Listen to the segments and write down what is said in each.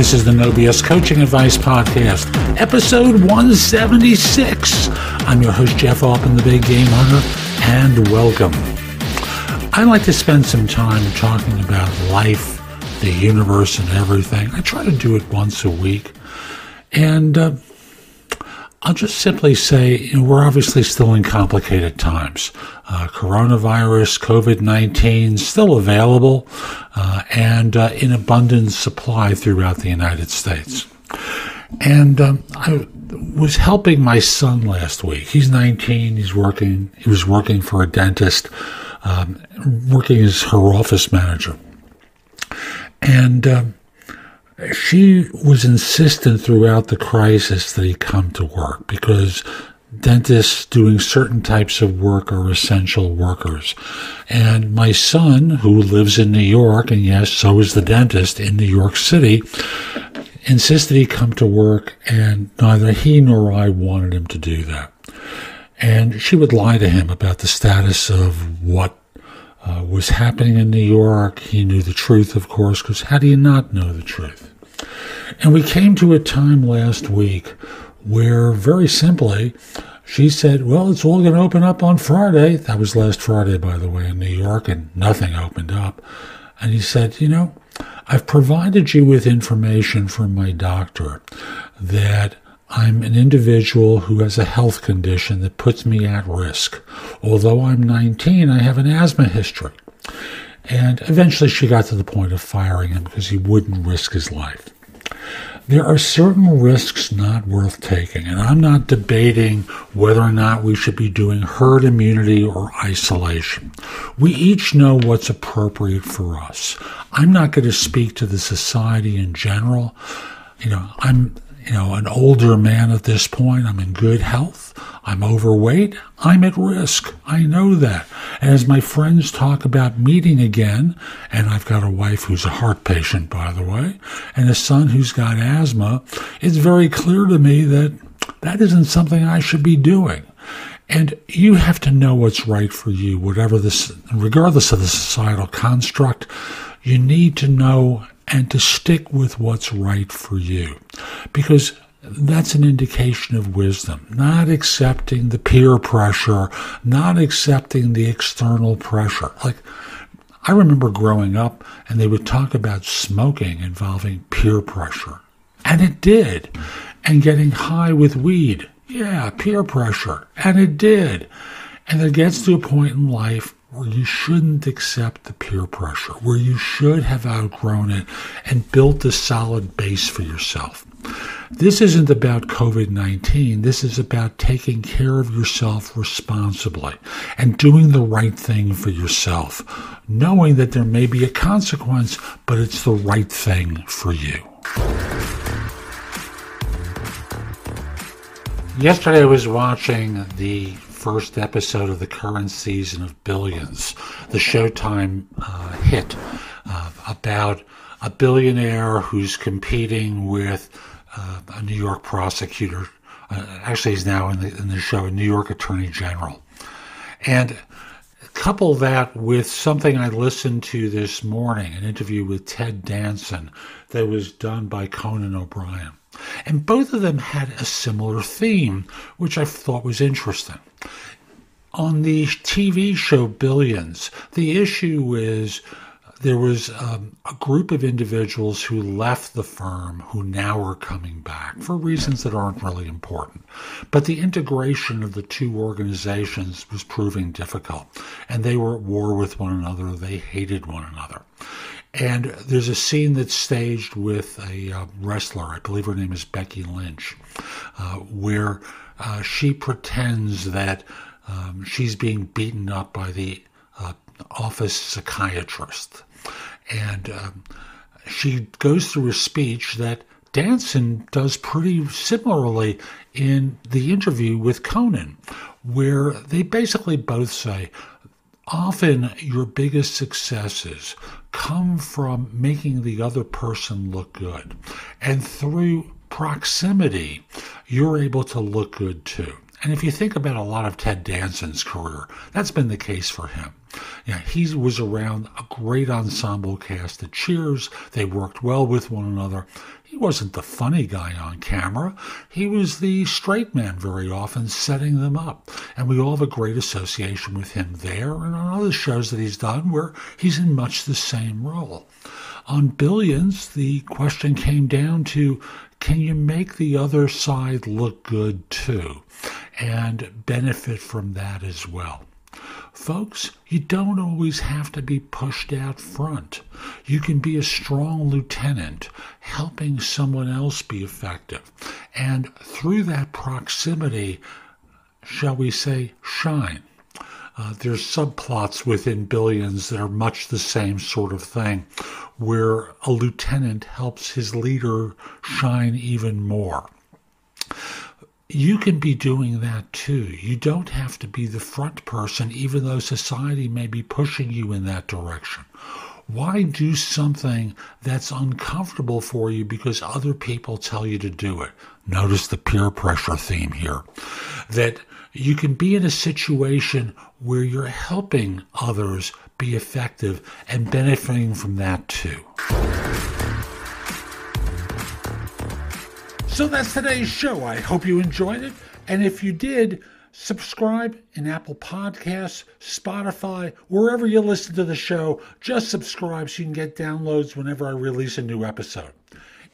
This is the No BS Coaching Advice Podcast, episode 176. I'm your host, Jeff Altman, the Big Game Hunter, and welcome. I like to spend some time talking about life, the universe, and everything. I try to do it once a week, and I'll just simply say we're obviously still in complicated times. Coronavirus, COVID-19, still available and in abundant supply throughout the United States. And I was helping my son last week. He's 19. He was working for a dentist, working as her office manager. And she was insistent throughout the crisis that he come to work because dentists doing certain types of work are essential workers. And my son, who lives in New York, and yes, so is the dentist in New York City, insisted he come to work, and neither he nor I wanted him to do that. And she would lie to him about the status of what was happening in New York. He knew the truth, of course, because how do you not know the truth? And we came to a time last week where, very simply, she said, well, it's all going to open up on Friday. That was last Friday, by the way, in New York, and nothing opened up. And he said, I've provided you with information from my doctor that I'm an individual who has a health condition that puts me at risk. Although I'm 19, I have an asthma history. And eventually she got to the point of firing him because he wouldn't risk his life. There are certain risks not worth taking, and I'm not debating whether or not we should be doing herd immunity or isolation. We each know what's appropriate for us. I'm not going to speak to the society in general. I'm an older man at this point. I'm in good health. I'm overweight. I'm at risk. I know that. And as my friends talk about meeting again, and I've got a wife who's a heart patient, by the way, and a son who's got asthma, it's very clear to me that that isn't something I should be doing. And you have to know what's right for you, regardless of the societal construct. You need to know and to stick with what's right for you, because that's an indication of wisdom, not accepting the peer pressure, not accepting the external pressure. Like, I remember growing up and they would talk about smoking involving peer pressure, and it did, and getting high with weed. Yeah, peer pressure, and it did. And it gets to a point in life where you shouldn't accept the peer pressure, where you should have outgrown it and built a solid base for yourself. This isn't about COVID-19. This is about taking care of yourself responsibly and doing the right thing for yourself, knowing that there may be a consequence, but it's the right thing for you. Yesterday I was watching the first episode of the current season of Billions, the Showtime hit about a billionaire who's competing with a New York prosecutor. Actually, he's now in the show a New York Attorney General. And couple that with something I listened to this morning, an interview with Ted Danson that was done by Conan O'Brien. And both of them had a similar theme, which I thought was interesting. On the TV show Billions, the issue is there was a group of individuals who left the firm who now are coming back for reasons that aren't really important. But the integration of the two organizations was proving difficult, and they were at war with one another. They hated one another. And there's a scene that's staged with a wrestler, I believe her name is Becky Lynch, where she pretends that she's being beaten up by the office psychiatrist. And she goes through a speech that Danson does pretty similarly in the interview with Conan, where they basically both say, often your biggest successes come from making the other person look good. And through proximity, you're able to look good too. And if you think about a lot of Ted Danson's career, that's been the case for him. Yeah, he was around a great ensemble cast at Cheers. They worked well with one another. He wasn't the funny guy on camera. He was the straight man very often, setting them up. And we all have a great association with him there and on other shows that he's done where he's in much the same role. On Billions, the question came down to, can you make the other side look good too and benefit from that as well? Folks, you don't always have to be pushed out front. You can be a strong lieutenant helping someone else be effective. And through that proximity, shall we say, shine. There's subplots within Billions that are much the same sort of thing, where a lieutenant helps his leader shine even more. You can be doing that too. You don't have to be the front person, even though society may be pushing you in that direction. Why do something that's uncomfortable for you because other people tell you to do it? Notice the peer pressure theme here. That you can be in a situation where you're helping others be effective and benefiting from that too. So that's today's show. I hope you enjoyed it. And if you did, subscribe in Apple Podcasts, Spotify, wherever you listen to the show. Just subscribe so you can get downloads whenever I release a new episode.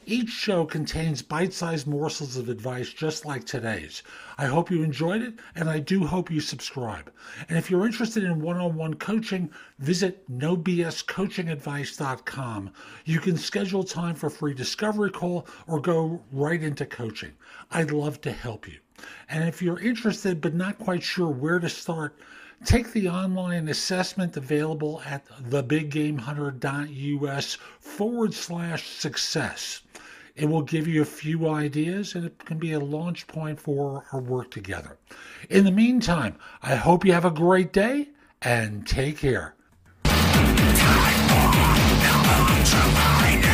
Each show contains bite-sized morsels of advice just like today's. I hope you enjoyed it, and I do hope you subscribe. And if you're interested in one-on-one coaching, visit nobscoachingadvice.com. You can schedule time for a free discovery call or go right into coaching. I'd love to help you. And if you're interested but not quite sure where to start, take the online assessment available at thebiggamehunter.us/success. It will give you a few ideas, and it can be a launch point for our work together. In the meantime, I hope you have a great day, and take care. Time for